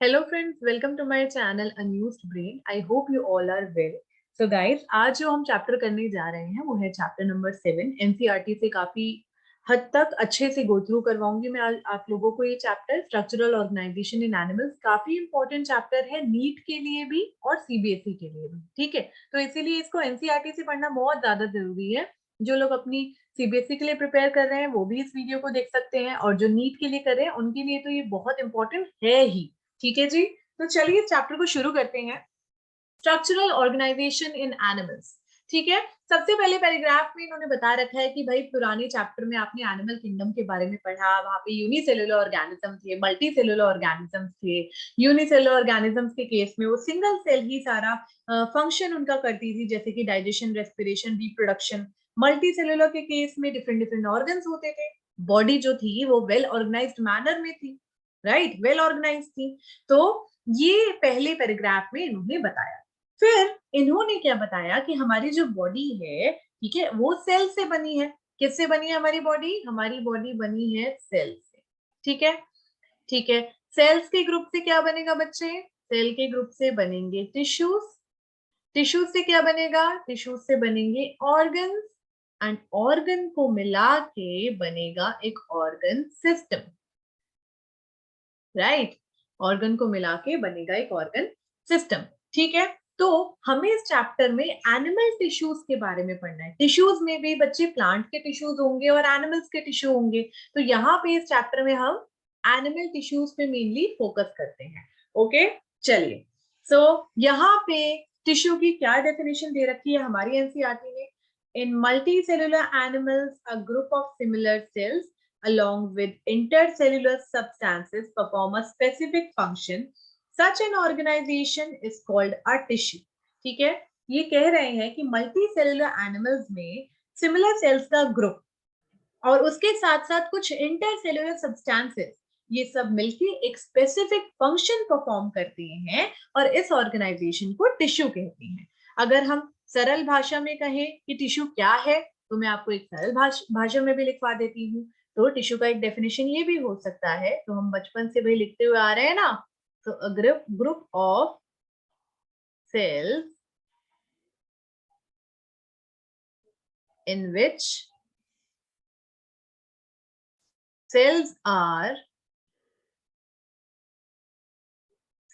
Hello friends, welcome to my channel Unused Brain. I hope you all are well. So guys, आज जो हम chapter करने जा रहे हैं वो है चैप्टर नंबर 7। एनसीईआरटी से काफी हद तक अच्छे से गो थ्रू करवाऊंगी मैं आज आप लोगों को। ये चैप्टर स्ट्रक्चरल ऑर्गेनाइजेशन इन एनिमल्स काफी इंपॉर्टेंट चैप्टर है, नीट के लिए भी और सीबीएसई के लिए भी। ठीक है, तो इसीलिए इसको एनसीईआरटी से पढ़ना बहुत ज्यादा जरूरी है। जो लोग अपनी सीबीएसई के लिए प्रिपेयर कर रहे हैं वो भी इस वीडियो को देख सकते हैं, और जो नीट के लिए कर रहे हैं उनके लिए तो ये बहुत इंपॉर्टेंट है ही। ठीक है जी, तो चलिए इस चैप्टर को शुरू करते हैं। स्ट्रक्चरल ऑर्गेनाइजेशन इन एनिमल्स। ठीक है, सबसे पहले पैराग्राफ में इन्होंने बता रखा है कि भाई पुराने चैप्टर में आपने एनिमल किंगडम के बारे में पढ़ा, वहां पे यूनिसेलुलर ऑर्गेनिज्म थे, मल्टी सेलुलर ऑर्गेनिजम्स थे। यूनिसेलुलर ऑर्गेनिजम्स के केस में वो सिंगल सेल ही सारा फंक्शन उनका करती थी, जैसे कि digestion, respiration, reproduction. Multi cellular के केस में डिफरेंट डिफरेंट ऑर्गन्स होते थे। बॉडी जो थी वो वेल ऑर्गेनाइज्ड मैनर में थी, राइट, वेल ऑर्गेनाइज्ड थी। तो ये पहले पैराग्राफ में इन्होंने बताया। फिर इन्होंने क्या बताया कि हमारी जो बॉडी है, ठीक है, वो सेल से बनी है। किससे बनी है हमारी बॉडी? हमारी बॉडी बनी है सेल से। ठीक है, ठीक है। सेल्स के ग्रुप से क्या बनेगा बच्चे? सेल के ग्रुप से बनेंगे टिश्यूज। टिश्यूज से क्या बनेगा? टिश्यूज से बनेंगे ऑर्गन्स, एंड ऑर्गन को मिला के बनेगा एक ऑर्गन सिस्टम, राइट। ऑर्गन को मिला के बनेगा एक ऑर्गन सिस्टम। ठीक है, तो हमें इस चैप्टर में एनिमल टिश्यूज के बारे में पढ़ना है। टिश्यूज में भी बच्चे प्लांट के टिश्यूज होंगे और एनिमल्स के टिश्यू होंगे, तो यहाँ पे इस चैप्टर में हम एनिमल टिश्यूज पे मेनली फोकस करते हैं। ओके, चलिए। सो यहाँ पे टिश्यू की क्या डेफिनेशन दे रखी है हमारी एनसीईआरटी ने? In multicellular animals a group of similar cells along with intercellular substances perform a specific function. Such an organization is called a tissue. ठीक है, ये कह रहे हैं कि मल्टी सेलुलर एनिमल्स में सिमिलर सेल्स का ग्रुप और उसके साथ साथ कुछ इंटरसेलुलर सब्सटेंसेस, ये सब मिलके एक स्पेसिफिक फंक्शन परफॉर्म करती हैं और इस ऑर्गेनाइजेशन को टिश्यू कहते हैं। अगर हम सरल भाषा में कहें कि टिश्यू क्या है, तो मैं आपको एक सरल भाषा में भी लिखवा देती हूँ। तो टिश्यू का एक डेफिनेशन ये भी हो सकता है, तो हम बचपन से भाई लिखते हुए आ रहे हैं ना, तो uh group of cells in which cells are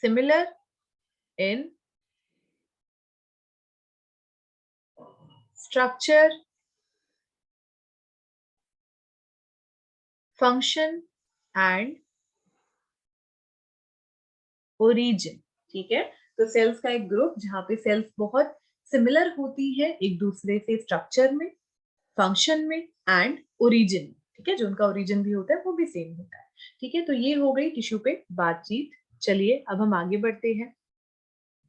similar in structure, function and origin। ठीक है, तो सेल्स का एक ग्रुप जहां पे सेल्स बहुत सिमिलर होती है एक दूसरे से, स्ट्रक्चर में, फंक्शन में एंड ओरिजिन। ठीक है, जो उनका ओरिजिन भी होता है वो भी सेम होता है। ठीक है, तो ये हो गई टिश्यू पे बातचीत। चलिए अब हम आगे बढ़ते हैं।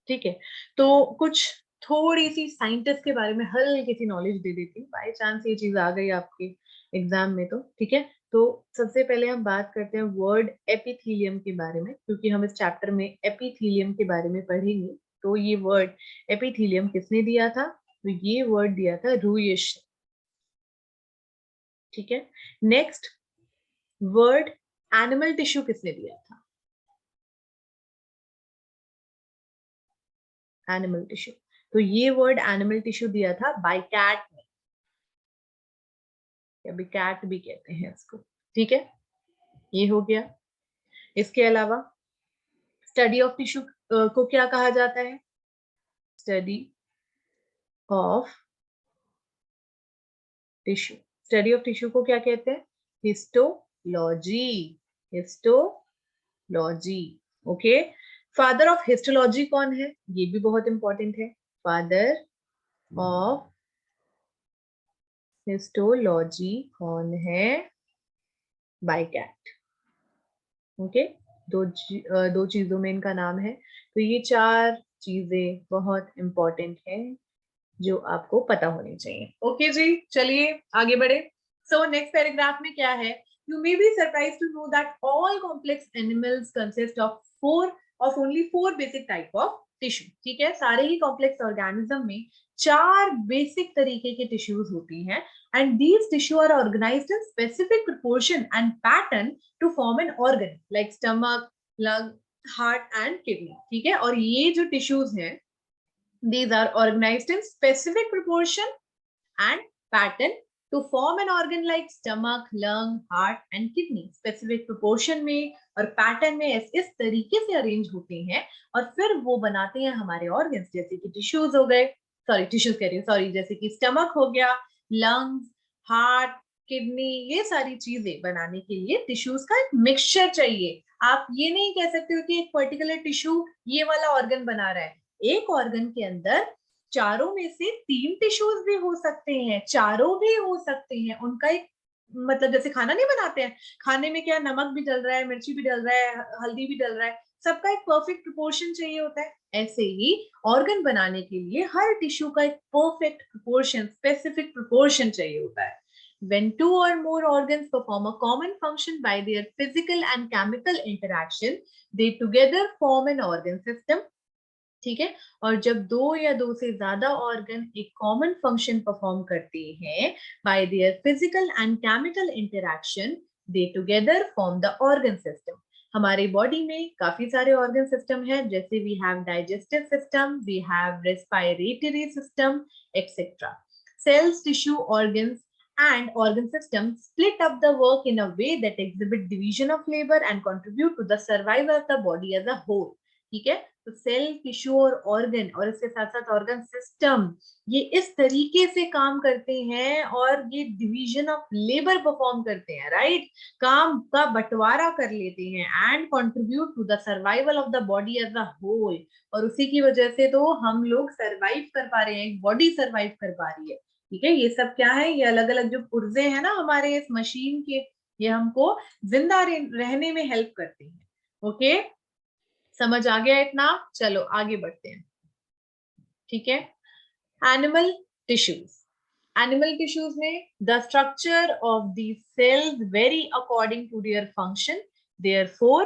ठीक है, तो कुछ थोड़ी सी साइंटिस्ट के बारे में हल्की सी नॉलेज दे देती हूँ, बाय चांस ये चीज आ गई आपके एग्जाम में तो। ठीक है, तो सबसे पहले हम बात करते हैं वर्ड एपिथीलियम के बारे में, क्योंकि हम इस चैप्टर में एपिथीलियम के बारे में पढ़ेंगे। तो ये वर्ड एपिथीलियम किसने दिया था? तो ये वर्ड दिया था रूयश। ठीक है, नेक्स्ट वर्ड एनिमल टिश्यू किसने दिया था? एनिमल टिश्यू, तो ये वर्ड एनिमल टिश्यू दिया था बाइकैट ने, या बिकैट भी कहते हैं इसको। ठीक है, ये हो गया। इसके अलावा स्टडी ऑफ टिश्यू को क्या कहा जाता है? Study of tissue, study of tissue को क्या कहते हैं? Histology, histology. Okay, father of histology कौन है? ये भी बहुत इंपॉर्टेंट है। फादर ऑफ हिस्टोलॉजी कौन है? बाइकैट। ओके, दो चीजों में इनका नाम है। तो ये चार चीजें बहुत इंपॉर्टेंट है जो आपको पता होनी चाहिए। ओके जी, चलिए आगे बढ़े। सो नेक्स्ट पैराग्राफ में क्या है? You may be surprise to know that all complex animals consist of only four basic type of tissue. ठीक है, सारे ही कॉम्प्लेक्स ऑर्गेनिज्म में चार बेसिक तरीके के टिश्यूज होती हैं, and these tissue are organized in specific proportion and pattern to form an organ like stomach, lung, heart and kidney, ठीक है। और ये जो टिश्यूज हैं, these are organized in specific proportion and pattern to form an organ like stomach, lung, heart and kidney. Specific proportion में और pattern में इस तरीके से अरेंज होते हैं और फिर वो बनाते हैं हमारे ऑर्गन्स, जैसे कि टिश्यूज हो गए, सॉरी टिश्यूज कह रही हूँ, सॉरी, जैसे कि स्टमक हो गया, लंग्स, हार्ट, किडनी, ये सारी चीजें बनाने के लिए टिश्यूज का एक मिक्सचर चाहिए। आप ये नहीं कह सकते हो कि एक पर्टिकुलर टिश्यू ये वाला ऑर्गन बना रहा है। एक ऑर्गन के अंदर चारों में से 3 टिश्यूज भी हो सकते हैं, चारों भी हो सकते हैं। उनका एक मतलब जैसे खाना नहीं बनाते हैं, खाने में क्या नमक भी डल रहा है, मिर्ची भी डल रहा है, हल्दी भी डल रहा है, सबका एक परफेक्ट प्रोपोर्शन चाहिए होता है। ऐसे ही ऑर्गन बनाने के लिए हर टिश्यू का एक परफेक्ट प्रोपोर्शन, स्पेसिफिक प्रोपोर्शन चाहिए होता है। When two or more organs perform a common function by their physical and chemical interaction, they together form an organ system. ठीक है। और जब दो या दो से ज्यादा ऑर्गन एक कॉमन फंक्शन परफॉर्म करते हैं by their physical and chemical interaction, they together form the organ system. हमारे बॉडी में काफी सारे ऑर्गन सिस्टम है, जैसे we have digestive system, we have respiratory system etcetera. Cells, tissue, organs and organ system split up the work in a way that exhibit division of labor and contribute to the survival of the body as a whole. ठीक है। तो cell, tissue और organ और इसके साथ साथ organ system, ये इस तरीके से काम करते हैं और ये डिवीजन ऑफ लेबर परफॉर्म करते हैं, राइट। काम का बंटवारा कर लेते हैं and contribute to the survival of the body as a whole. और उसी की वजह से तो हम लोग सरवाइव कर पा रहे हैं, बॉडी सरवाइव कर पा रही है। ठीक है। ये सब क्या है, ये अलग अलग जो पुर्जे हैं ना हमारे इस मशीन के, ये हमको जिंदा रहने में हेल्प करते हैं। ओके, समझ आ गया इतना? चलो आगे बढ़ते हैं। ठीक है। एनिमल टिश्यूज, एनिमल टिश्यूज में the structure of the cells vary according to their function, therefore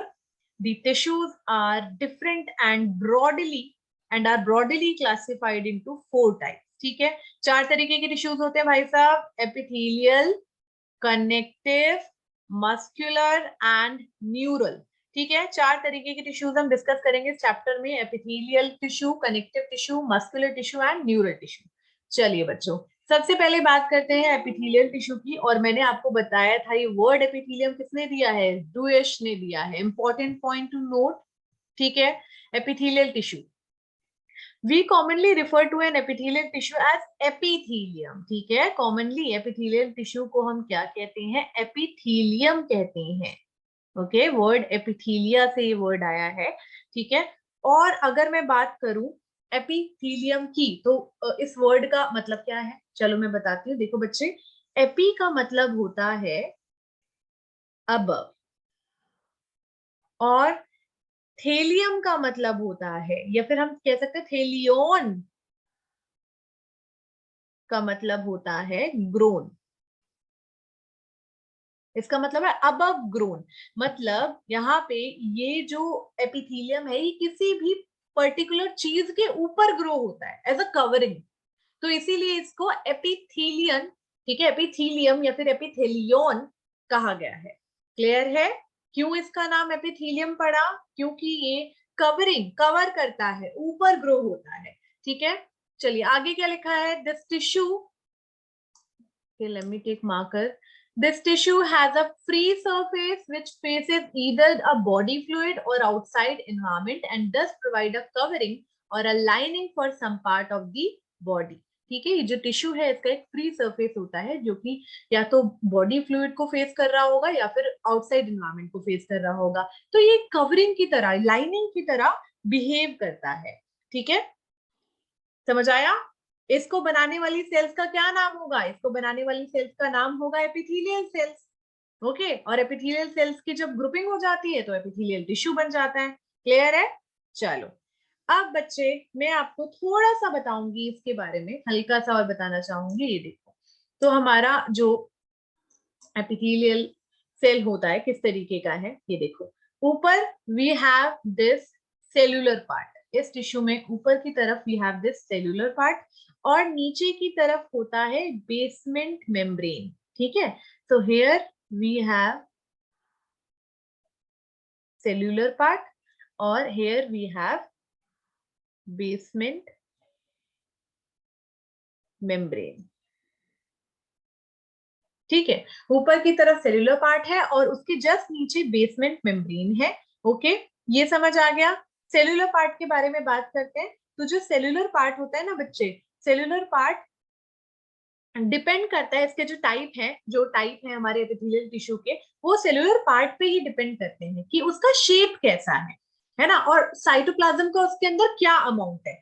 the tissues are different and are broadly classified into 4 types. ठीक है। 4 तरीके के टिश्यूज होते हैं भाई साहब, epithelial, connective, muscular and neural. ठीक है। 4 तरीके के टिश्यूज हम डिस्कस करेंगे इस चैप्टर में, epithelial tissue, connective tissue, muscular tissue and neural tissue. चलिए बच्चों, सबसे पहले बात करते हैं एपिथेलियल टिश्यू की। और मैंने आपको बताया था ये वर्ड एपिथेलियम किसने दिया है, डुएश ने दिया है। Important point two note. ठीक है। Epithelial tissue, we commonly refer to an epithelial tissue as epithelium। ठीक है। commonly epithelial tissue को हम क्या कहते हैं, epithelium कहते हैं। ओके, वर्ड एपिथीलिया से ये वर्ड आया है। ठीक है। और अगर मैं बात करूं एपिथीलियम की, तो इस वर्ड का मतलब क्या है, चलो मैं बताती हूँ। देखो बच्चे, एपी का मतलब होता है अबव, और थेलियम का मतलब होता है, या फिर हम कह सकते हैं थेलियोन का मतलब होता है ग्रोन। इसका मतलब है अबव ग्रोन। मतलब यहाँ पे ये जो एपिथेलियम है, ये किसी भी पर्टिकुलर चीज के ऊपर ग्रो होता है एज अ कवरिंग, तो इसीलिए इसको एपिथेलियन, ठीक है, एपिथेलियम या फिर एपिथेलियोन कहा गया है। क्लियर है? क्यों इसका नाम एपिथेलियम पड़ा? क्योंकि ये कवरिंग, कवर करता है, ऊपर ग्रो होता है। ठीक है। चलिए आगे क्या लिखा है, this tissue, let me take marker. This tissue has a free surface which faces either a body fluid or outside environment and thus provide a covering or a lining for some part of the body। ठीक है। ये जो tissue है इसका एक free surface होता है जो कि या तो बॉडी फ्लूइड को फेस कर रहा होगा या फिर आउटसाइड एनवायरनमेंट को फेस कर रहा होगा, तो ये कवरिंग की तरह, लाइनिंग की तरह बिहेव करता है। ठीक है। समझ आया? इसको बनाने वाली सेल्स का क्या नाम होगा, इसको बनाने वाली सेल्स का नाम होगा एपिथेलियल सेल्स। ओके। और एपिथेलियल सेल्स की जब ग्रुपिंग हो जाती है तो एपिथेलियल टिश्यू बन जाता है। क्लियर है? चलो अब बच्चे मैं आपको थोड़ा सा बताऊंगी इसके बारे में, हल्का सा और बताना चाहूंगी। ये देखो, तो हमारा जो एपिथेलियल सेल होता है किस तरीके का है, ये देखो। ऊपर we have this cellular part, इस टिश्यू में ऊपर की तरफ we have this cellular part, और नीचे की तरफ होता है बेसमेंट मेम्ब्रेन। ठीक है। So here we have cellular part और here we have basement membrane. ठीक है, ऊपर की तरफ सेल्यूलर पार्ट है और उसके जस्ट नीचे बेसमेंट मेम्ब्रेन है. ओके, ये समझ आ गया. सेल्यूलर पार्ट के बारे में बात करते हैं. तो जो सेल्यूलर पार्ट होता है ना बच्चे, सेल्यूलर पार्ट डिपेंड करता है, इसके जो टाइप है हमारे एपिथेलियल टिश्यू के, वो सेल्यूलर पार्ट पे ही डिपेंड करते हैं कि उसका शेप कैसा है ना, और साइटोप्लाज्म का उसके अंदर क्या अमाउंट है.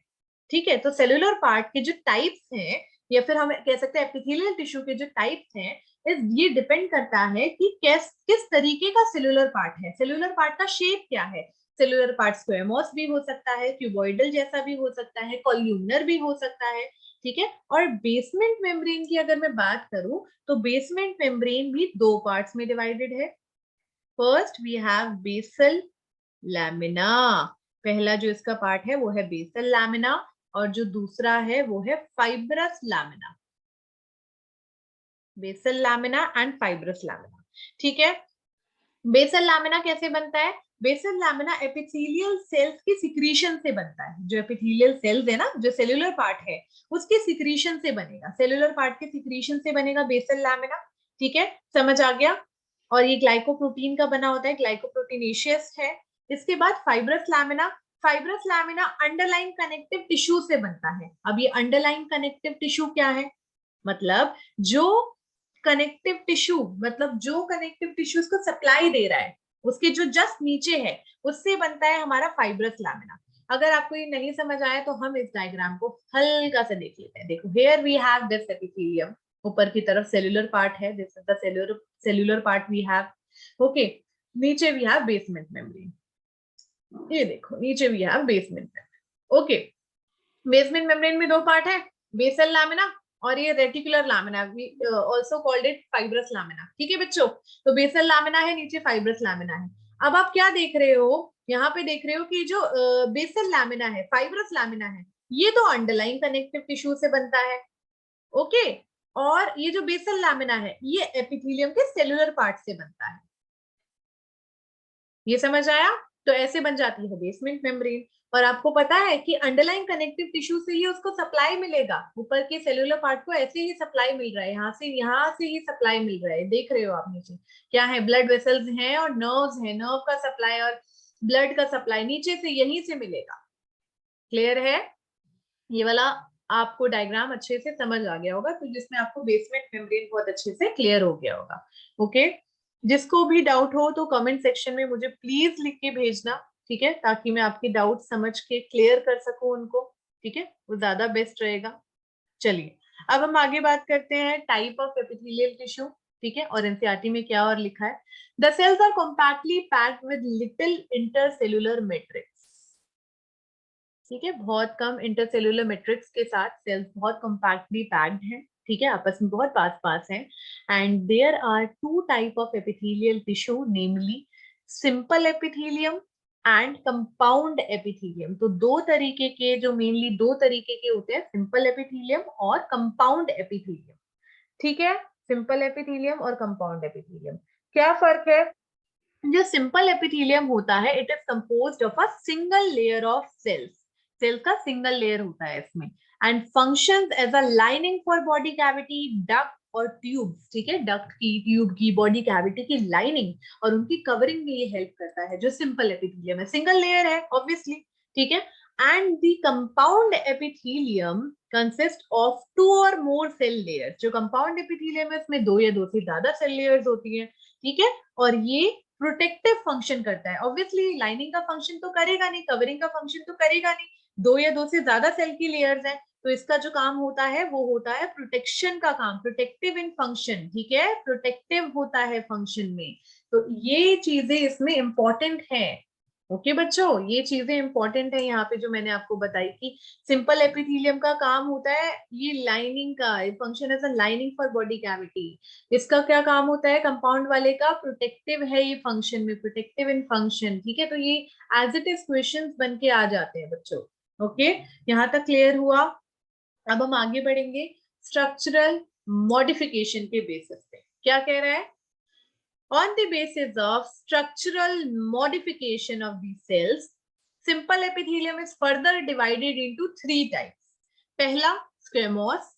ठीक है, तो सेल्यूलर पार्ट के जो टाइप्स हैं, या फिर हम कह सकते हैं एपिथेलियल टिश्यू के जो टाइप्स हैं, ये डिपेंड करता है कि किस तरीके का सेल्यूलर पार्ट है, सेल्यूलर पार्ट का शेप क्या है. सेल्यूलर पार्ट स्क्वेमोस भी हो सकता है, क्यूबॉइडल जैसा भी हो सकता है, कॉल्यूमनर भी हो सकता है. ठीक है, और बेसमेंट मेम्ब्रेन की अगर मैं बात करूं तो बेसमेंट मेम्ब्रेन भी दो पार्ट्स में डिवाइडेड है. First we have basal lamina. पहला जो इसका पार्ट है वो है बेसल लैमिना, और जो दूसरा है वो है fibrous lamina. Basal lamina and fibrous lamina. ठीक है, बेसल लैमिना कैसे बनता है? बेसल लैमिना एपिथेलियल सेल्स की सिक्रीशन से बनता है. जो एपिथेलियल सेल्स है ना, जो सेल्यूलर पार्ट है, उसके सिक्रीशन से बनेगा, सेल्यूलर पार्ट के सिक्रीशन से बनेगा बेसल लैमिना. ठीक है, समझ आ गया. और ये ग्लाइकोप्रोटीन का बना होता है, ग्लाइकोप्रोटीनेशियस है. इसके बाद fibrous lamina. Fibrous lamina underline connective tissue से बनता है. अब ये अंडरलाइन कनेक्टिव टिश्यू क्या है? मतलब जो जो कनेक्टिव टिश्यू उसको सप्लाई दे रहा है, उसके जो जस्ट नीचे है, उससे बनता है हमारा फाइब्रस लैमिना. अगर आपको ये नहीं समझ आया तो हम इस डायग्राम को हल्का सा देख लेते हैं. देखो, here we have this epithelium. ऊपर की तरफ सेल्यूलर पार्ट है, this is the cellular part we have. Okay, नीचे वी हैव बेसमेंट मेम्ब्रेन. ये देखो, नीचे we have basement membrane. Okay, basement membrane में दो पार्ट है, बेसल लैमिना और ये reticular lamina, also called it fibrous lamina. ठीक है बच्चों, तो बेसल लैमिना है, नीचे फाइब्रस लैमिना है. अब आप क्या देख रहे हो? यहाँ पे देख रहे हो कि जो बेसल लैमिना है, फाइब्रस लैमिना है, ये तो अंडरलाइन कनेक्टिव टिश्यू से बनता है. ओके, और ये जो बेसल लैमिना है, ये एपिथेलियम के सेलुलर पार्ट से बनता है. ये समझ आया? तो ऐसे बन जाती है बेसमेंट मेम्ब्रेन. और आपको पता है कि अंडरलाइन कनेक्टिव टिश्यू से ही उसको सप्लाई मिलेगा. ऊपर के सेल्यूलर पार्ट को ऐसे ही सप्लाई मिल रहा है, यहाँ से ही सप्लाई मिल रहा है. देख रहे हो आप नीचे क्या है? ब्लड वेसल्स हैं और नर्व्स हैं. नर्व का सप्लाई और ब्लड का सप्लाई नीचे से यहीं से मिलेगा. क्लियर है? ये वाला आपको डायग्राम अच्छे से समझ आ गया होगा, तो जिसमें आपको बेसमेंट मेम्ब्रेन बहुत अच्छे से क्लियर हो गया होगा. ओके, जिसको भी डाउट हो तो कमेंट सेक्शन में मुझे प्लीज लिख के भेजना. ठीक है, ताकि मैं आपकी डाउट समझ के क्लियर कर सकूं उनको. ठीक है, वो ज्यादा बेस्ट रहेगा. चलिए, अब हम आगे बात करते हैं टाइप ऑफ एपिथेलियल टिश्यू. ठीक है, और एनसीईआरटी में क्या और लिखा है? The cells are compactly packed with little intercellular matrix. ठीक है, बहुत कम इंटरसेल्युलर मैट्रिक्स के साथ सेल्स बहुत कॉम्पैक्टली पैक्ड हैं. ठीक है, आपस में बहुत पास पास हैं. And there are two type of epithelial tissue, namely simple epithelium and compound epithelium. तो मेनली दो तरीके के होते हैं, सिंपल एपिथेलियम और कंपाउंड एपिथेलियम. ठीक है, सिंपल एपिथेलियम और कंपाउंड एपिथेलियम. क्या फर्क है? जो सिंपल एपिथेलियम होता है, it is composed of a single layer of cells. Cell का सिंगल लेयर होता है इसमें. And functions as a lining for body cavity, duct और ट्यूब्स. ठीक है, डक्ट की, ट्यूब की, बॉडी कैविटी की लाइनिंग और उनकी कवरिंग में ये हेल्प करता है. जो सिंपल एपिथेलियम है, सिंगल लेयर है ऑब्वियसली. ठीक है, and the compound epithelium consist of two or more cell layers. जो कंपाउंड एपिथेलियम है, उसमें दो या दो से ज्यादा सेल लेयर्स होती है. ठीक है, और ये प्रोटेक्टिव फंक्शन करता है. ऑब्वियसली लाइनिंग का फंक्शन तो करेगा नहीं, कवरिंग का फंक्शन तो करेगा नहीं. दो या दो से ज्यादा सेल की लेयर्स हैं, तो इसका जो काम होता है वो होता है प्रोटेक्शन का काम, प्रोटेक्टिव इन फंक्शन. ठीक है, प्रोटेक्टिव होता है फंक्शन में. तो ये चीजें इसमें इंपॉर्टेंट है. ओके बच्चों, ये चीजें इंपॉर्टेंट है यहाँ पे जो मैंने आपको बताई कि सिंपल एपिथेलियम का काम होता है ये लाइनिंग का, function as a lining for body cavity. इसका क्या काम होता है? कंपाउंड वाले का प्रोटेक्टिव है ये फंक्शन में, प्रोटेक्टिव इन फंक्शन. ठीक है, तो ये एज इट इज क्वेश्चंस बन के आ जाते हैं बच्चों. ओके, यहाँ तक क्लियर हुआ? अब हम आगे बढ़ेंगे स्ट्रक्चरल मॉडिफिकेशन के बेसिस पे. क्या कह रहा है? On the basis of structural modification of these cells, simple epithelium is further divided into 3 types. पहला स्क्वेमोस,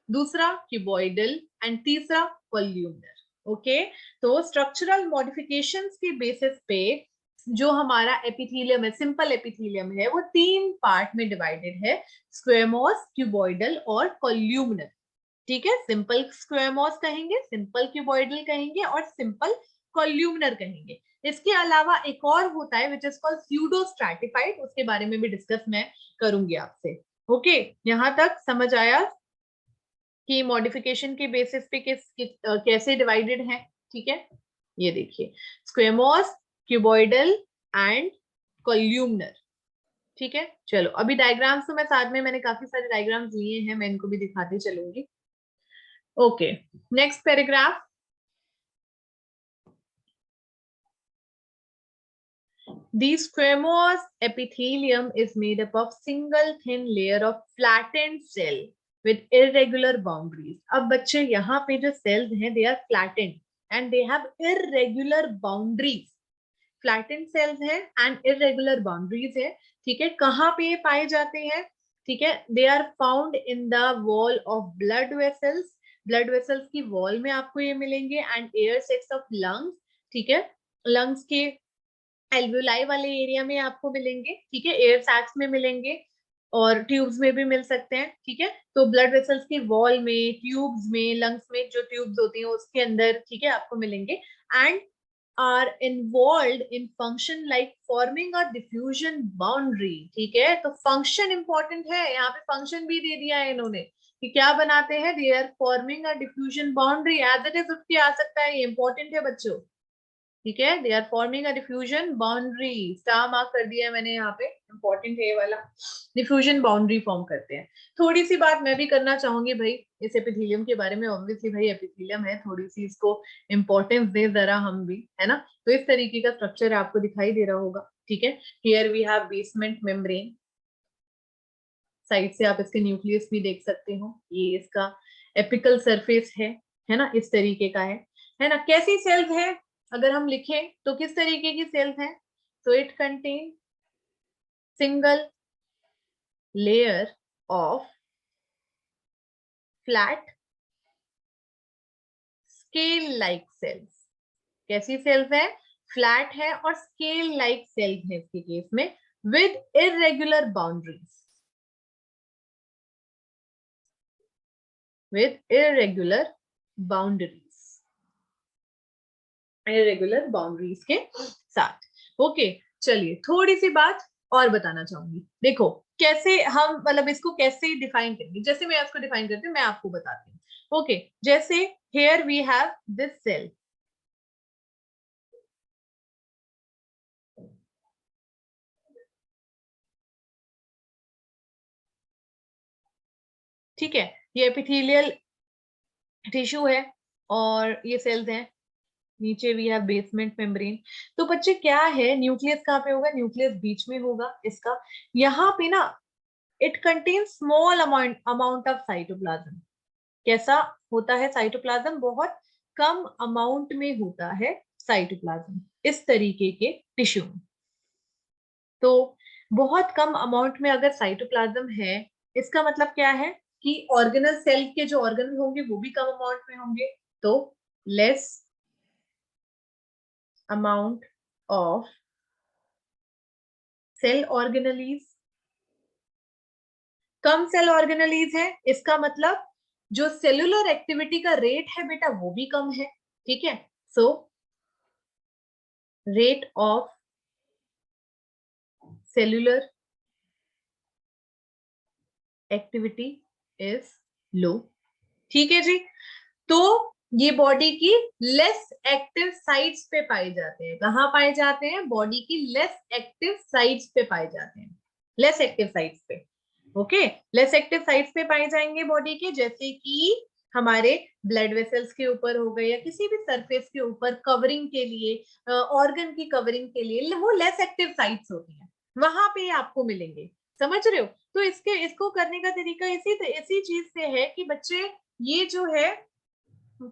दूसरा क्यूबॉइडल एंड तीसरा कोल्यूमनर। ओके, तो स्ट्रक्चरल मॉडिफिकेशंस के बेसिस पे जो हमारा एपिथेलियम है, सिंपल एपिथेलियम है, वो 3 पार्ट में डिवाइडेड है, स्क्वेमोस, क्यूबॉइडल और कोल्यूमनर। ठीक है, सिंपल स्क्वेमोस कहेंगे, सिंपल क्यूबॉइडल कहेंगे और सिंपल कोल्यूमनर कहेंगे। इसके अलावा एक और होता है which is called pseudo stratified, उसके बारे में भी डिस्कस मैं करूंगी आपसे। ओके, यहां तक समझ आया कि मॉडिफिकेशन के बेसिस पे कैसे डिवाइडेड है। ठीक है, ये देखिए, स्क्वेमोस, क्यूबॉइडल एंड कोल्यूमनर। ठीक है, चलो अभी डायग्राम्स तो मैं साथ में, मैंने काफी सारे डायग्राम्स लिए हैं, मैं इनको भी दिखाती चलूंगी। Okay, next paragraph. The squamous epithelium is made up of single thin layer of flattened cell with irregular boundaries. अब बच्चे यहाँ पे जो cells हैं, they are flattened and they have irregular boundaries. Flattened cells हैं and irregular boundaries है। ठीक है, कहाँ पे ये पाए जाते हैं? ठीक है, they are found in the wall of blood vessels. Blood vessels की वॉल में आपको ये मिलेंगे and air sacs of lungs. ठीक है, लंग्स के एल्वुलाई वाले एरिया में आपको मिलेंगे। ठीक है, एयर सैक्स में मिलेंगे और ट्यूब्स में भी मिल सकते हैं। ठीक है, तो ब्लड वेसल्स की वॉल में, ट्यूब्स में, लंग्स में जो ट्यूब्स होती हैं उसके अंदर, ठीक है, आपको मिलेंगे and are involve in function like forming a diffusion boundary. ठीक है, तो फंक्शन इंपॉर्टेंट है, यहाँ पे फंक्शन भी दे दिया है इन्होंने कि क्या बनाते हैं, they are forming a diffusion boundary. As it is उठ के आ सकता है, ये इंपॉर्टेंट है बच्चों। ठीक है, they are forming a diffusion boundary, star mark कर दिया है मैंने यहाँ पे, इंपॉर्टेंट है ये वाला, डिफ्यूजन बाउंड्री फॉर्म करते हैं। थोड़ी सी बात मैं भी करना चाहूंगी भाई इस एपिथेलियम के बारे में। ऑब्वियसली भाई एपिथेलियम है, थोड़ी सी इसको इंपॉर्टेंस दे जरा हम भी, है ना। तो इस तरीके का स्ट्रक्चर आपको दिखाई दे रहा होगा। ठीक है, here we have basement membrane, side से आप इसके न्यूक्लियस भी देख सकते हो, ये इसका एपिकल सरफेस है ना, इस तरीके का है ना। कैसी सेल्स है अगर हम लिखें तो किस तरीके की सेल्स हैं? तो it contain single layer of flat scale like cells. कैसी सेल्स है? फ्लैट है और स्केल लाइक सेल्स है इसके केस में, with irregular boundaries, with irregular boundaries के साथ। ओके, चलिए थोड़ी सी बात और बताना चाहूंगी। देखो कैसे हम, मतलब इसको कैसे डिफाइन करेंगे, जैसे मैं इसको डिफाइन करती हूँ, मैं आपको बताती हूँ। ओके, जैसे here we have this cell, ठीक है, ये एपिथेलियल टिश्यू है और ये सेल्स हैं, नीचे वी हैव बेसमेंट मेम्ब्रेन। तो बच्चे क्या है, न्यूक्लियस कहाँ पे होगा? न्यूक्लियस बीच में होगा इसका। यहाँ पे ना it contain small amount of cytoplasm. कैसा होता है साइटोप्लाज्म? बहुत कम अमाउंट में होता है साइटोप्लाज्म इस तरीके के टिश्यू में। तो बहुत कम अमाउंट में अगर साइटोप्लाज्म है, इसका मतलब क्या है कि ऑर्गेनल सेल के जो ऑर्गेनल होंगे वो भी कम अमाउंट में होंगे। तो less amount of cell organelles, कम सेल ऑर्गेनलीज है, इसका मतलब जो सेलुलर एक्टिविटी का रेट है बेटा वो भी कम है। ठीक है, so rate of cellular activity is low. ठीक है जी, तो ये बॉडी की लेस एक्टिव साइट्स पे पाए जाते हैं। कहाँ पाए जाते हैं? बॉडी की लेस एक्टिव साइट्स पे पाए जाते हैं, लेस एक्टिव साइट्स पे। ओके, लेस एक्टिव साइट्स पे पाए जाएंगे बॉडी के, जैसे कि हमारे ब्लड वेसल्स के ऊपर हो गए या किसी भी सरफेस के ऊपर कवरिंग के लिए, ऑर्गन की कवरिंग के लिए वो लेस एक्टिव साइट्स होती हैं, वहां पे आपको मिलेंगे। समझ रहे हो? तो इसको करने का तरीका इसी चीज से है कि बच्चे ये जो है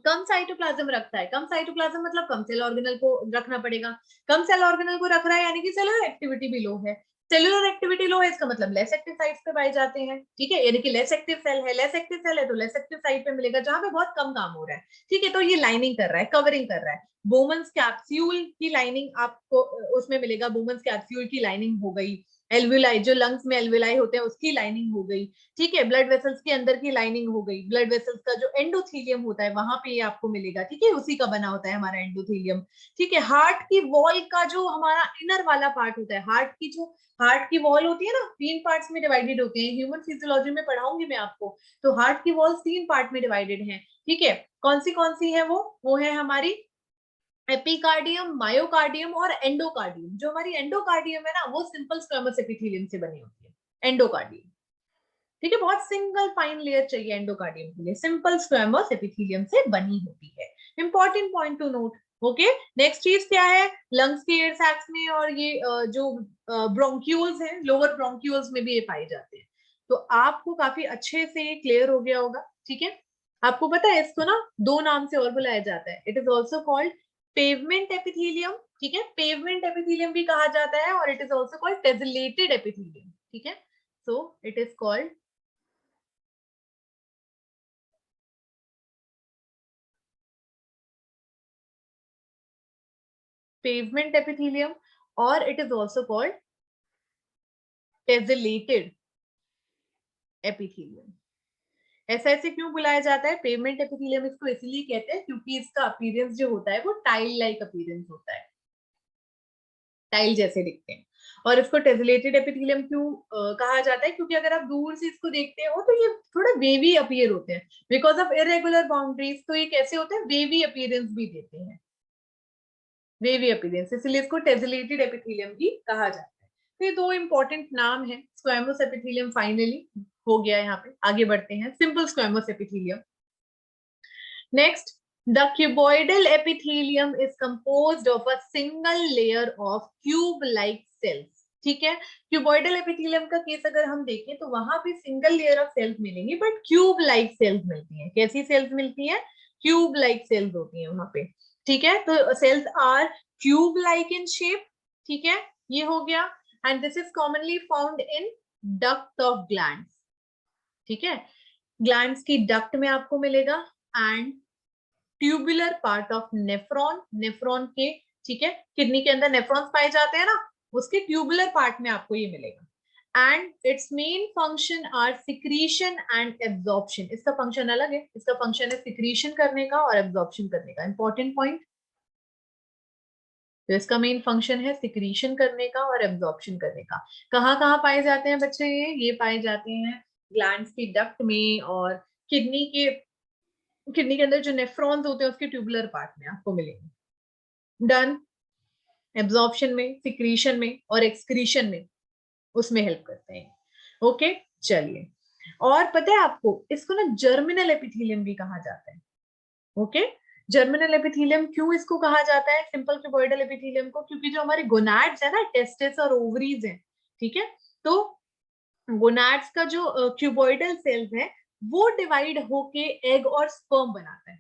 कम साइटोप्लाज्म रखता है। कम साइटोप्लाज्म मतलब कम सेल ऑर्गेनल को रखना पड़ेगा। कम सेल ऑर्गेनल को रख रहा है यानी कि सेलुलर एक्टिविटी भी लो है। सेलुलर एक्टिविटी लो है इसका मतलब लेस एक्टिव साइट्स पे पाए जाते हैं, ठीक है, यानी कि लेस एक्टिव सेल है, लेस एक्टिव सेल है तो लेस एक्टिव साइट पे मिलेगा जहां पे बहुत कम काम हो रहा है, ठीक है, तो ये लाइनिंग कर रहा है, कवरिंग कर रहा है। बोमन्स कैप्सूल की लाइनिंग आपको उसमें मिलेगा, बोमन्स कैप्सूल की लाइनिंग हो गई, एल्विलाई जो लंग्स में एल्विलाई होते हैं उसकी लाइनिंग हो गई, ठीक है, ब्लड वेसल्स के अंदर की लाइनिंग हो गई, ब्लड वेसल्स का जो एंडोथीलियम होता है वहां पे ये आपको मिलेगा, ठीक है, उसी का बना होता है हमारा एंडोथीलियम, ठीक है। हार्ट की वॉल का जो हमारा इनर वाला पार्ट होता है, हार्ट की वॉल होती है ना, 3 पार्ट्स में डिवाइडेड होती है, ह्यूमन फिजियोलॉजी में पढ़ाऊंगी मैं आपको, तो हार्ट की वॉल 3 पार्ट में डिवाइडेड है, ठीक है, कौन सी है वो है हमारी एपिकार्डियम, मायोकार्डियम और एंडोकार्डियम। जो हमारी एंडोकार्डियम है ना वो सिंपल स्क्वेमस एपिथेलियम से बनी होती है, एंडोकार्डियम, ठीक है, बहुत सिंगल फाइन लेयर चाहिए एंडोकार्डियम के लिए, सिंपल स्क्वेमस एपिथेलियम से बनी होती है, important point two note. Okay, next चीज क्या है, लंग्स के एयर सैक्स में और ये जो ब्रोंक्यूल्स हैं, लोअर ब्रोंक्यूल्स में भी ये पाए जाते हैं, तो आपको काफी अच्छे से क्लियर हो गया होगा, ठीक है। आपको पता है इसको ना 2 नाम से और बुलाया जाता है, it is also called pavement epithelium, ठीक है, पेवमेंट एपिथेलियम भी कहा जाता है, और it is also called tessellated epithelium, ठीक है, so it is called pavement epithelium or it is also called tessellated epithelium। ऐसा ऐसे क्यों बुलाया जाता है पेवमेंट एपिथेलियम, इसको इसलिए कहते हैं क्योंकि इसका अपीयरेंस जो होता है वो टाइल लाइक अपीयरेंस होता है, टाइल जैसे दिखते हैं। और इसको टेसलेटेड एपिथेलियम क्यों कहा जाता है, क्योंकि अगर आप दूर से इसको देखते हो तो ये थोड़ा वेवी अपीयर होते हैं, बिकॉज ऑफ इरेगुलर बाउंड्रीज, तो ये कैसे होते हैं, वेवी अपीयरेंस भी देते हैं, वेवी अपीयरेंस, इसलिए इसको टेसलेटेड एपिथेलियम भी कहा जाता है। तो ये 2 इंपॉर्टेंट नाम है, स्क्वेमोस एपिथेलियम फाइनली हो गया, यहाँ पे आगे बढ़ते हैं, simple squamous epithelium. Next, the cuboidal epithelium is composed of a single layer of cube like cells, ठीक है। क्यूबॉइडल एपिथेलियम का केस अगर हम देखें तो वहां पे सिंगल लेयर ऑफ सेल्स मिलेंगी, बट क्यूब लाइक सेल्स मिलती हैं, कैसी सेल्स मिलती हैं, क्यूब लाइक सेल्स होती हैं वहां पे, ठीक है, तो cells are cube like in shape, ठीक है, ये हो गया, and this is commonly found in duct of glands, ठीक है, ग्लैंड्स की डक्ट में आपको मिलेगा, and tubular part of nephron, nephron के, ठीक है, किडनी के अंदर नेफ्रॉन्स पाए जाते हैं ना, उसके ट्यूबुलर पार्ट में आपको ये मिलेगा, and its main function are secretion and absorption, इसका फंक्शन अलग है, इसका फंक्शन है सिक्रीशन करने का और एब्जॉर्प्शन करने का, इंपॉर्टेंट पॉइंट, तो इसका मेन फंक्शन है सिक्रीशन करने का और एब्जॉर्प्शन करने का। कहाँ कहाँ पाए जाते हैं बच्चे, ये पाए जाते हैं ग्लैंड्स की डक्ट में, और किडनी के, किडनी के अंदर जो नेफ्रॉन्स होते हैं उसके ट्यूबुलर पार्ट में आपको मिलेंगे। डन, एब्जॉर्प्शन में, सिक्रीशन में और एक्सक्रीशन में, उसमें हेल्प करते हैं। ओके, चलिए, और पता है आपको इसको ना जर्मिनल एपिथेलियम भी कहा जाता है। ओके, जर्मिनल एपिथेलियम क्यों इसको कहा जाता है सिंपल क्यूबॉइडल एपिथेलियम को, क्योंकि जो हमारे गोनाड्स है ना, टेस्टिस और ओवरीज हैं, ठीक है, तो गोनाड्स का जो क्यूबॉइडल सेल्स है वो डिवाइड होके एग और स्पर्म बनाता है,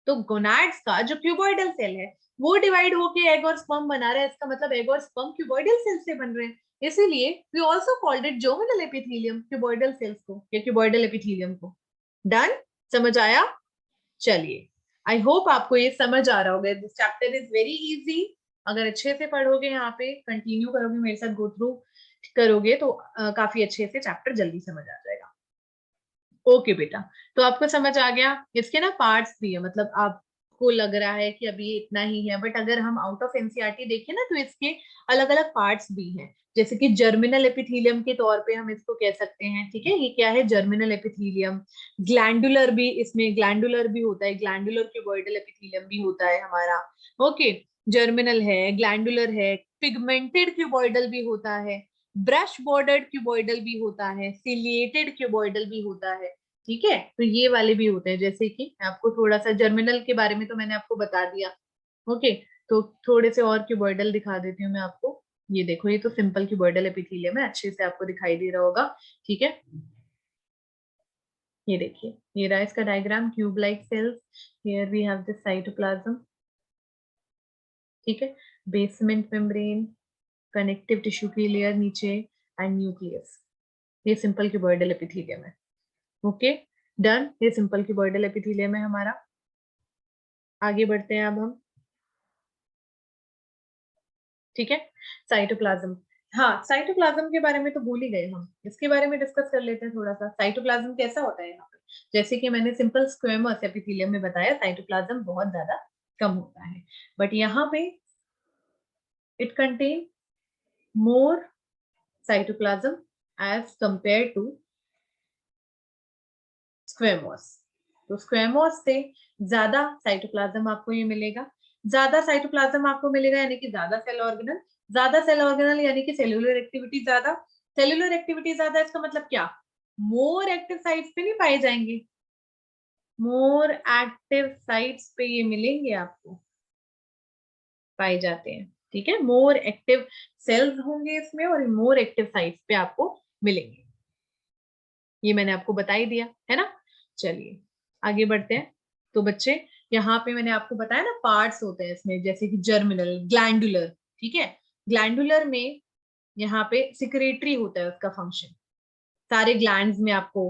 तो गोनाड्स का जो क्यूबॉइडल सेल है वो डिवाइड होके एग और स्पर्म बना रहा है, इसका मतलब एग और स्पर्म क्यूबॉइडल सेल से बन रहे हैं, इसीलिए we also called it germinal epithelium, cuboidal cells को या क्यूबॉइडल एपिथेलियम को। डन, समझ आया, चलिए, आई होप आपको ये समझ आ रहा होगा, this chapter is very easy, अगर अच्छे से पढ़ोगे, यहाँ पे कंटिन्यू करोगे, मेरे साथ गो थ्रू करोगे तो काफी अच्छे से चैप्टर जल्दी समझ आ जाएगा। ओके बेटा, तो आपको समझ आ गया, इसके ना पार्ट्स भी है, मतलब आपको लग रहा है कि अभी इतना ही है, बट अगर हम आउट ऑफ एनसीईआरटी देखें ना तो इसके अलग अलग पार्ट्स भी हैं, जैसे कि जर्मिनल एपिथेलियम के तौर पे हम इसको कह सकते हैं, ठीक है, ये क्या है जर्मिनल एपिथेलियम। ग्लैंडुलर भी, इसमें ग्लैंडुलर भी होता है, ग्लैंडुलर क्यूबॉइडल एपिथेलियम भी होता है हमारा। ओके, जर्मिनल है, ग्लैंडुलर है, पिगमेंटेड क्यूबॉइडल भी होता है, ब्रश बॉर्डर्ड क्यूबॉइडल भी होता है, सिलिएटेड क्यूबॉइडल भी होता है, ठीक है, तो ये वाले भी होते हैं, जैसे कि आपको थोड़ा सा जर्मिनल के बारे में तो मैंने आपको बता दिया। ओके, तो थोड़े से और क्यूबॉइडल दिखा देती हूँ मैं आपको, ये देखो, ये तो सिंपल क्यूबॉइडल एपिथेलियम है, अच्छे से आपको दिखाई दे रहा होगा, ठीक है, ये देखिए, ये रहा इसका diagram, cube like cells, here we have this cytoplasm, ठीक है, बेसमेंट मेम्ब्रेन, कनेक्टिव टिश्यू की लेयर नीचे एंड न्यूक्लियस। ये सिंपल क्यूबॉइडल एपिथेलियम है। ओके डन, ये सिंपल क्यूबॉइडल एपिथेलियम है हमारा। आगे बढ़ते हैं अब हम। ठीक है, साइटोप्लाज्म। हाँ, साइटोप्लाज्म के बारे में तो भूल ही गए हम, इसके बारे में डिस्कस कर लेते हैं थोड़ा सा। साइटोप्लाज्म कैसा होता है यहाँ पे? जैसे कि मैंने सिंपल स्क्वेमस एपिथेलियम में बताया, साइटोप्लाज्म बहुत ज्यादा कम होता है, बट यहाँ पे it contain more cytoplasm as compared to squamous। तो स्क्वेमोस से ज्यादा साइटोप्लाज्म आपको ये मिलेगा। ज्यादा साइटोप्लाज्म आपको मिलेगा यानी कि ज्यादा सेल ऑर्गेनल। ज्यादा सेल ऑर्गेनल यानी कि सेल्यूलर एक्टिविटी ज्यादा। सेल्यूलर एक्टिविटी ज्यादा, इसका मतलब क्या? मोर एक्टिव साइट्स पे नहीं पाए जाएंगे, मोर एक्टिव साइट्स पे ये मिलेंगे आपको, पाए जाते हैं। ठीक है, मोर एक्टिव सेल्स होंगे इसमें और मोर एक्टिव साइट्स पे आपको मिलेंगे। ये मैंने आपको बता ही दिया है ना। चलिए आगे बढ़ते हैं। तो बच्चे यहाँ पे मैंने आपको बताया ना, पार्ट्स होते हैं इसमें, जैसे कि जर्मिनल, ग्लैंडुलर। ठीक है, ग्लैंडुलर में यहाँ पे सिक्रेटरी होता है उसका फंक्शन। सारे ग्लैंड्स में आपको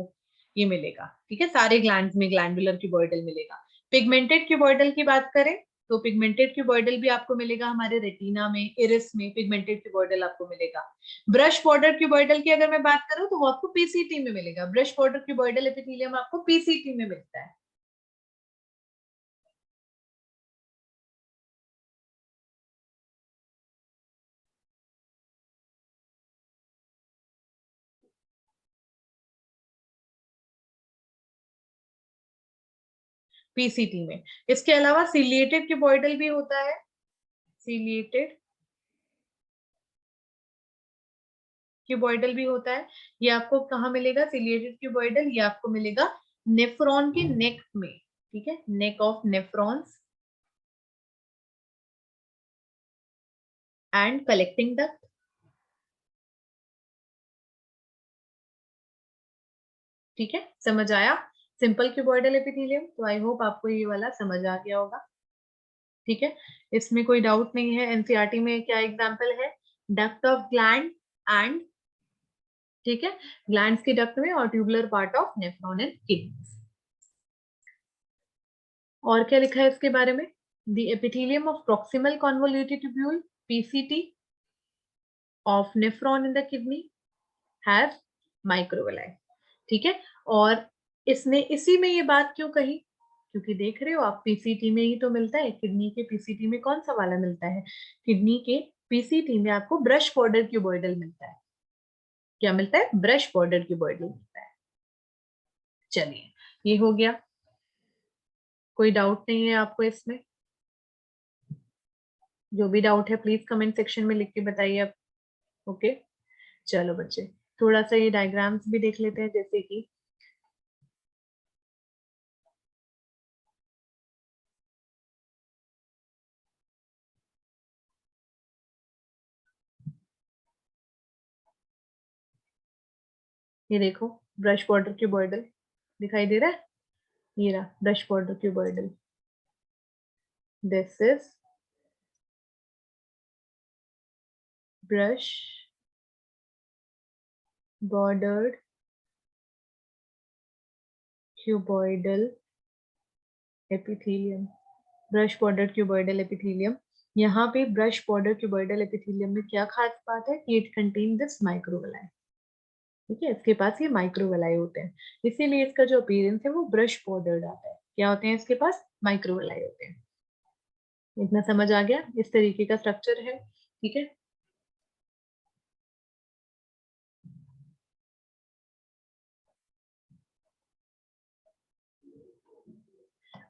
ये मिलेगा। ठीक है, सारे ग्लैंड्स में ग्लैंडुलर क्यूबॉइडल मिलेगा। पिगमेंटेड क्यूबॉइडल की बात करें तो पिगमेंटेड क्यूबॉइडल भी आपको मिलेगा हमारे रेटिना में, इरिस में पिगमेंटेड क्यूबॉइडल आपको मिलेगा। ब्रश बॉर्डर क्यूबॉइडल की अगर मैं बात करूं तो वो आपको पीसीटी में मिलेगा। ब्रश बॉर्डर क्यूबॉइडल एपिथेलियम आपको पीसीटी में मिलता है। पीसीटी में। इसके अलावा सिलिएटेड क्यूबॉइडल भी होता है। सिलिएटेड क्यूबॉइडल भी होता है। ये आपको कहाँ मिलेगा? सिलिएटेड क्यूबॉइडल ये आपको मिलेगा नेफ्रॉन के नेक में। ठीक है, neck of nephrons and collecting duct. ठीक है, समझ आया? Simple cuboidal epithelium. तो आई होप आपको ये वाला समझ आ गया होगा। ठीक है, इसमें कोई डाउट नहीं है। एनसीईआरटी में क्या एग्जांपल है? डक्ट ऑफ ग्लैंड एंड, ठीक है, ग्लैंड्स की डक्ट में और tubular part of nephron and kidneys. और क्या लिखा है इसके बारे में? The epithelium of proximal convoluted tubule PCT of nephron in the kidney has microvilli. ठीक है, और इसने इसी में ये बात क्यों कही? क्योंकि देख रहे हो आप, पीसीटी में ही तो मिलता है। किडनी के पीसीटी में कौन सा वाला मिलता है? किडनी के पीसीटी में आपको ब्रश बॉर्डर क्यूबॉइडल मिलता है। क्या मिलता है? ब्रश बॉर्डर क्यूबॉइडल मिलता है। चलिए, ये हो गया। कोई डाउट नहीं है आपको इसमें? जो भी डाउट है प्लीज कमेंट सेक्शन में लिख के बताइए आप। ओके, चलो बच्चे, थोड़ा सा ये डायग्राम्स भी देख लेते हैं। जैसे कि ये देखो, ब्रश बॉर्डर क्यूबॉइडल दिखाई दे रहा है। ये रहा brush border cuboidal. This is brush bordered cuboidal epithelium. Brush border cuboidal epithelium. यहाँ पे ब्रश बॉर्डर क्यूबॉइडल एपिथेलियम में क्या खास बात है कि इट कंटेन दिस माइक्रोविलाई। ठीक है, इसके पास ये माइक्रोविलाई होते हैं, इसीलिए इसका जो अपीयरेंस है वो ब्रश बॉर्डर्ड आता है। क्या होते हैं इसके पास? माइक्रोविलाई होते हैं। इतना समझ आ गया? इस तरीके का स्ट्रक्चर है। ठीक है,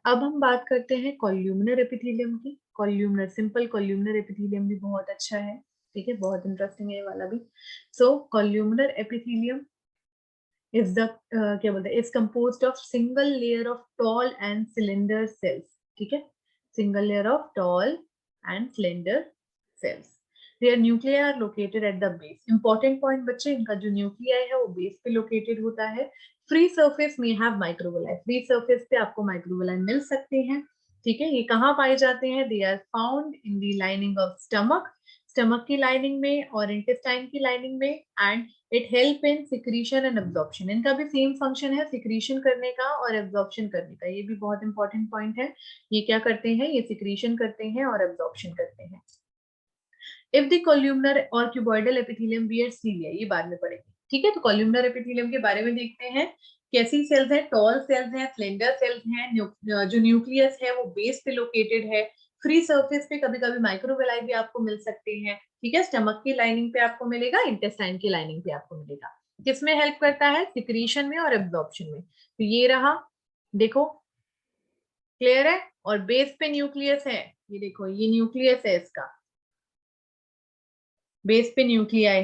अब हम बात करते हैं कॉल्यूमिनर एपिथेलियम की। कॉल्यूमिनर, सिंपल कॉल्यूमिनर एपिथेलियम भी बहुत अच्छा है। ठीक है, बहुत इंटरेस्टिंग है ये वाला भी। सो कॉल्यूमिनर एपिथेलियम is the क्या बोलते हैं, is composed of single layer of tall and slender cells। ठीक है, single layer of tall and slender cells। their nuclei are located at the base। important point बच्चे, इनका जो न्यूक्लियाई है वो बेस पे लोकेटेड होता है। फ्री सरफेस में हैव माइक्रोविलाई। फ्री सरफेस पे आपको माइक्रोविलाई मिल सकते हैं। ठीक है, ये कहाँ पाए जाते हैं? They are found in the lining of stomach. Stomach की लाइनिंग में और इंटेस्टाइन की लाइनिंग में, and it help in secretion and absorption. इनका भी सेम फंक्शन है, सिक्रीशन करने का और एब्जॉर्प्शन करने का। ये भी बहुत इंपॉर्टेंट पॉइंट है। ये क्या करते हैं, ये सिक्रीशन करते हैं और एब्जॉर्प्शन करते हैं। इफ द कोल्यूमनर और क्यूबॉइडल एपिथेलियम बियर सीलिया, ये बाद में पढ़ेंगे, ठीक है। तो कोल्यूमनर एपिथेलियम के बारे में देखते हैं। कैसी सेल्स है, टॉल सेल्स हैं, स्लेंडर सेल्स हैं, जो न्यूक्लियस है वो बेस पे लोकेटेड है। फ्री सरफेस पे कभी कभी माइक्रोवेलाई भी आपको मिल सकते हैं, ठीक है। स्टमक की लाइनिंग पे आपको मिलेगा, इंटेस्टाइन की लाइनिंग पे आपको मिलेगा। किसमें हेल्प करता है, सिक्रीशन में और एब्जॉर्प्शन में। तो ये रहा, देखो क्लियर है। और बेस पे न्यूक्लियस है, ये देखो ये न्यूक्लियस है इसका, बेस पे न्यूक्लियाई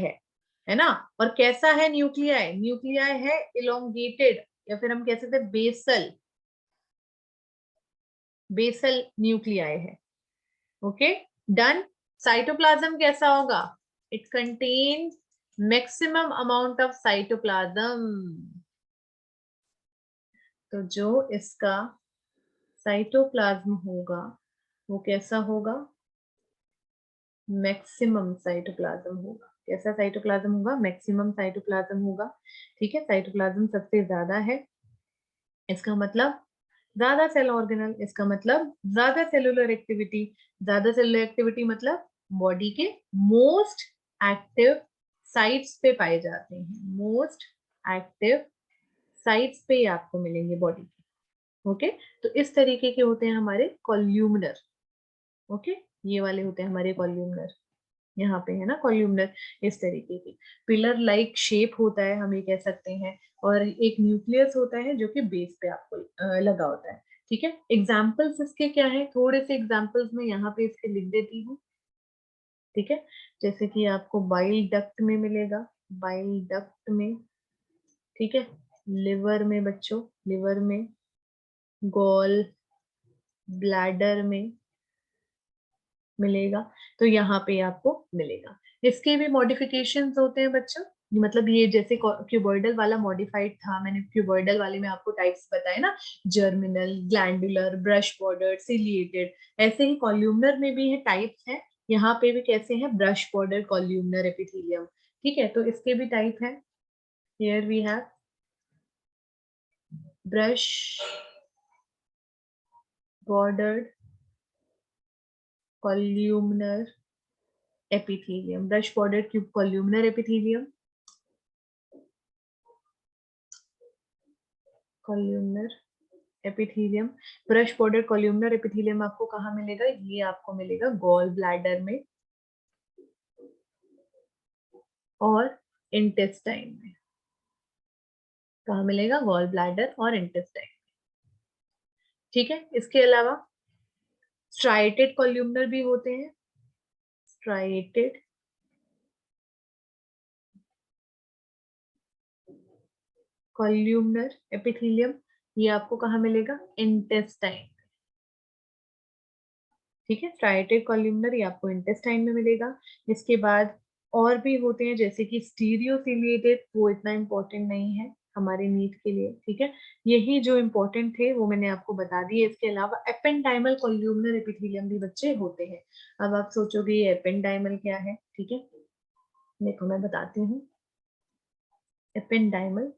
है ना। और कैसा है न्यूक्लियाई, न्यूक्लियाई है इलोंगेटेड, या फिर हम कह सकते हैं बेसल, बेसल न्यूक्लियाई है। Okay done. साइटोप्लाज्म कैसा होगा, it contains maximum amount of cytoplasm. तो जो इसका साइटोप्लाज्म होगा वो कैसा होगा, मैक्सिमम साइटोप्लाज्म होगा। कैसा साइटोप्लाज्म होगा, मैक्सिमम साइटोप्लाज्म होगा, ठीक है। साइटोप्लाज्म सबसे ज्यादा है, इसका मतलब ज्यादा सेल ऑर्गेनल, इसका मतलब ज्यादा सेलुलर एक्टिविटी। ज्यादा सेलुलर एक्टिविटी मतलब बॉडी के मोस्ट एक्टिव साइट्स पे पाए जाते हैं, मोस्ट एक्टिव साइट्स पे आपको मिलेंगे बॉडी के। ओके तो इस तरीके के होते हैं हमारे कॉल्यूमिनर। ओके ये वाले होते हैं हमारे कॉल्यूमिनर, यहाँ पे है ना कॉल्यूमनर, इस तरीके की पिलर लाइक शेप होता है, हम ये कह सकते हैं। और एक न्यूक्लियस होता है जो कि बेस पे आपको लगा होता है, ठीक है। एग्जाम्पल्स इसके क्या है, थोड़े से एग्जाम्पल्स में यहाँ पे इसके लिख देती हूँ, ठीक है। जैसे कि आपको बाइल डक्ट में मिलेगा, बाइल डक्ट में, ठीक है। लिवर में बच्चों, लिवर में, गॉल ब्लैडर में मिलेगा, तो यहाँ पे आपको मिलेगा। इसके भी मॉडिफिकेशंस होते हैं बच्चों, मतलब ये जैसे क्यूबॉइडल वाला मॉडिफाइड था, मैंने क्यूबॉइडल वाले में आपको टाइप्स बताए ना, germinal, glandular, brush border, ciliated. ऐसे ही कॉल्यूमनर में भी है टाइप्स हैं, यहाँ पे भी कैसे हैं, ब्रश बॉर्डर कॉल्यूमनर एपिथेलियम, ठीक है। तो इसके भी टाइप है, here we have brush bordered columnar epithelium, brush bordered columnar epithelium, columnar epithelium, brush border columnar epithelium आपको कहाँ मिलेगा, ये आपको मिलेगा गॉल ब्लैडर में और इंटेस्टाइन में। कहाँ मिलेगा, गॉल ब्लैडर और इंटेस्टाइन, ठीक है। इसके अलावा स्ट्राइटेड columnar भी होते हैं, स्ट्राइटेड columnar epithelium, ये आपको कहाँ मिलेगा, इंटेस्टाइन, ठीक है। स्ट्राइटेड कॉल्यूमनर ये आपको इंटेस्टाइन में मिलेगा। इसके बाद और भी होते हैं जैसे कि स्टीरियोसिलिएटेड, वो इतना इंपॉर्टेंट नहीं है हमारे नीट के लिए, ठीक है। यही जो इंपॉर्टेंट थे वो मैंने आपको बता दिए। इसके अलावा एपेंडाइमल कॉल्यूमनर एपिथेलियम भी बच्चे होते हैं। अब आप सोचोगे ये एपेंडाइमल क्या है, ठीक है, देखो मैं बताती हूँ। Ependymal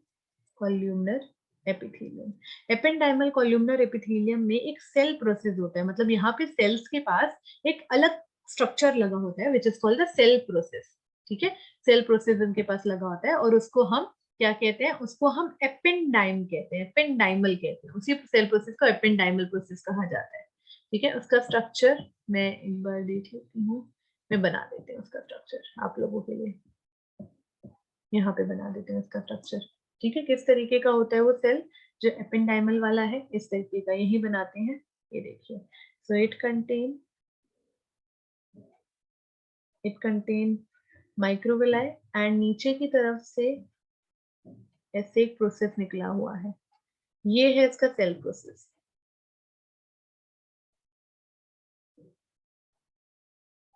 columnar epithelium, ependymal columnar epithelium में एक सेल प्रोसेस होता है, मतलब यहाँ पे सेल्स के पास एक अलग स्ट्रक्चर लगा होता है which is called the cell process, ठीक है। सेल प्रोसेस उनके पास लगा होता है और उसको हम क्या कहते हैं, उसको हम एपेंडाइम कहते हैं, एपेंडाइमल कहते हैं, उसी सेल प्रोसेस को एपेंडाइमल प्रोसेस कहा जाता है, ठीक है। उसका स्ट्रक्चर मैं एक बार देख लेती हूँ, मैं बना देती हूँ उसका स्ट्रक्चर आप लोगों के लिए, यहाँ पे बना देते हैं इसका स्ट्रक्चर, ठीक है। किस तरीके का होता है वो सेल, जो एपेंडाइमल वाला है इस तरीके का, यही बनाते हैं, ये देखिए। So it contain microvilli, and नीचे की तरफ से ऐसे एक प्रोसेस निकला हुआ है, ये है इसका सेल प्रोसेस,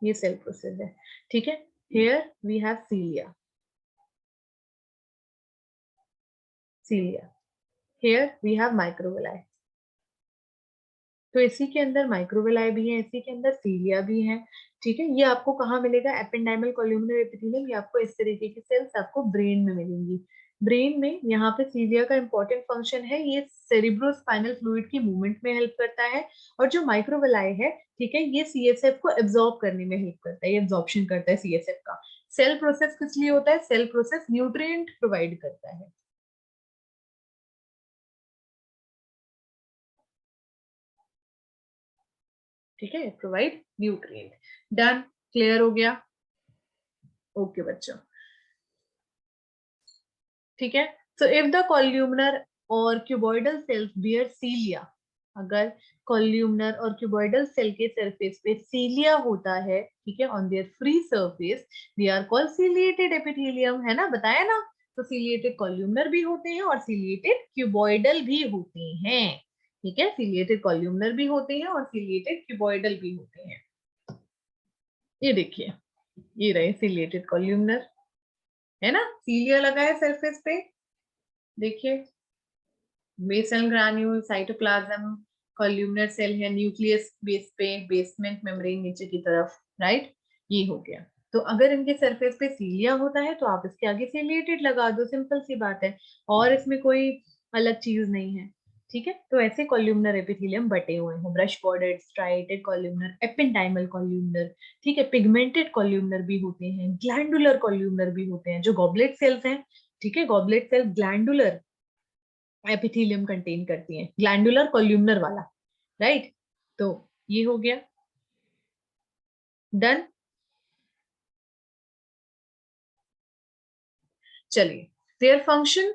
ये सेल प्रोसेस है, ठीक है। Here we have cilia, cilia, here we have microvilli. तो इसी के अंदर माइक्रोविलाई भी है, इसी के अंदर सीलिया भी है। ठीक है, ये आपको कहाँ मिलेगा? एपेंडाइमल कॉल्यूमिनर एपिथेलियम, ये आपको इस तरीके की सेल्स आपको ब्रेन में मिलेंगी। ब्रेन में यहाँ पे सीलिया का इंपॉर्टेंट फंक्शन है, ये सेरिब्रोस्पाइनल फ्लूइड की मूवमेंट में हेल्प करता है। और जो माइक्रोविलाई है, ठीक है, ये सीएसएफ को एब्जॉर्ब करने में हेल्प करता है, ये एब्जॉर्प्शन करता है सीएसएफ का। सेल प्रोसेस किस लिए होता है? सेल प्रोसेस न्यूट्रिएंट प्रोवाइड करता है। ठीक है, प्रोवाइड न्यूट्रिएंट। डन, क्लियर हो गया? ओके बच्चों, ठीक है। सो इफ द कॉल्यूमनर और क्यूबॉइडल सेल्स बियर सीलिया, अगर कॉल्यूमनर और क्यूबॉइडल सेल के सरफेस पे सीलिया होता है, ठीक है, on their free surface, they are called ciliated epithelium, है ना, बताया ना। तो सीलिएटेड कॉल्यूमनर भी होते हैं और सीलिएटेड क्यूबॉइडल भी होते हैं। ठीक है, सीलिएटेड कॉल्यूमनर भी होते हैं और सीलिएटेड क्यूबॉइडल भी होते हैं। ये देखिए, ये रहे सीलिएटेड कॉल्यूमनर, है ना, सीलिया लगा है सरफेस पे। देखिए, basal granule, cytoplasm, columnar cell है, न्यूक्लियस बेस पे, बेसमेंट मेम्ब्रेन नीचे की तरफ, राइट, ये हो गया। तो अगर इनके सरफेस पे सीलिया होता है तो आप इसके आगे सीलिएटेड लगा दो, सिंपल सी बात है, और इसमें कोई अलग चीज नहीं है। ठीक है, तो ऐसे कॉल्यूमनर एपिथेलियम बटे हुए हैं, brush bordered, striated columnar, ependymal columnar, ठीक है, पिगमेंटेड कॉल्यूमनर भी होते हैं, ग्लैंडुलर कॉल्यूमनर भी होते हैं, जो गॉबलेट सेल्स हैं। ठीक है, goblet cell glandular epithelium contain करती हैं, ग्लैंडुलर कॉल्यूमनर वाला, राइट। तो ये हो गया, डन। चलिए, देयर फंक्शन,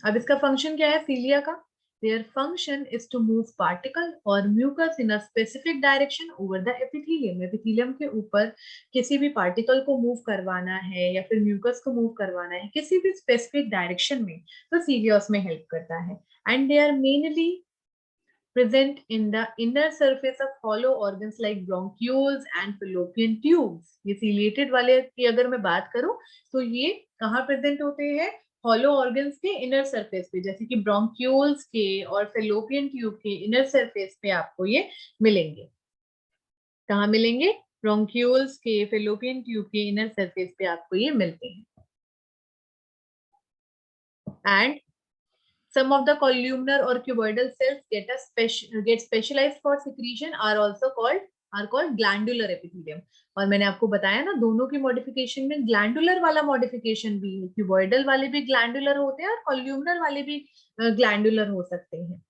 अब इसका फंक्शन क्या है सीलिया का? Their function is to move particle और mucus in a specific direction over the epithelium. Epithelium के ऊपर किसी भी पार्टिकल को मूव करवाना है या फिर म्यूकस को मूव करवाना है किसी भी स्पेसिफिक डायरेक्शन में, तो सीलिया उसमें हेल्प करता है। And they are mainly present in the inner surface of hollow organs like bronchioles and fallopian tubes। ये ciliated वाले की अगर मैं बात करूं तो ये कहाँ प्रेजेंट होते हैं? हॉलो ऑर्गन्स के इनर सरफेस पे, जैसे कि ब्रोंक्यूल्स के और फेलोपियन ट्यूब के इनर सरफेस पे आपको ये मिलेंगे। कहाँ मिलेंगे? ब्रोंक्यूल्स के, फेलोपियन ट्यूब के इनर सरफेस पे आपको ये मिलते हैं। And some of the columnar or cuboidal cells get specialized for secretion are called glandular epithelium। और मैंने आपको बताया ना, दोनों की मॉडिफिकेशन में ग्लैंडुलर वाला मॉडिफिकेशन भी है, क्यूबॉइडल वाले भी ग्लैंडुलर होते हैं और कॉल्यूमनर वाले भी ग्लैंडुलर हो सकते हैं।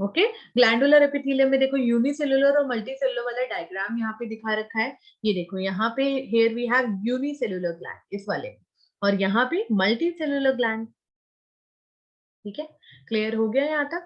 ओके, ग्लैंडुलर एपिथेलियम में देखो यूनिसेलुलर और मल्टीसेलुलर वाला डायग्राम यहाँ पे दिखा रखा है। ये देखो यहाँ पे here we have unicellular gland इस वाले में, और यहाँ पे मल्टीसेलुलर ग्लैंड। ठीक है, क्लियर हो गया यहाँ तक?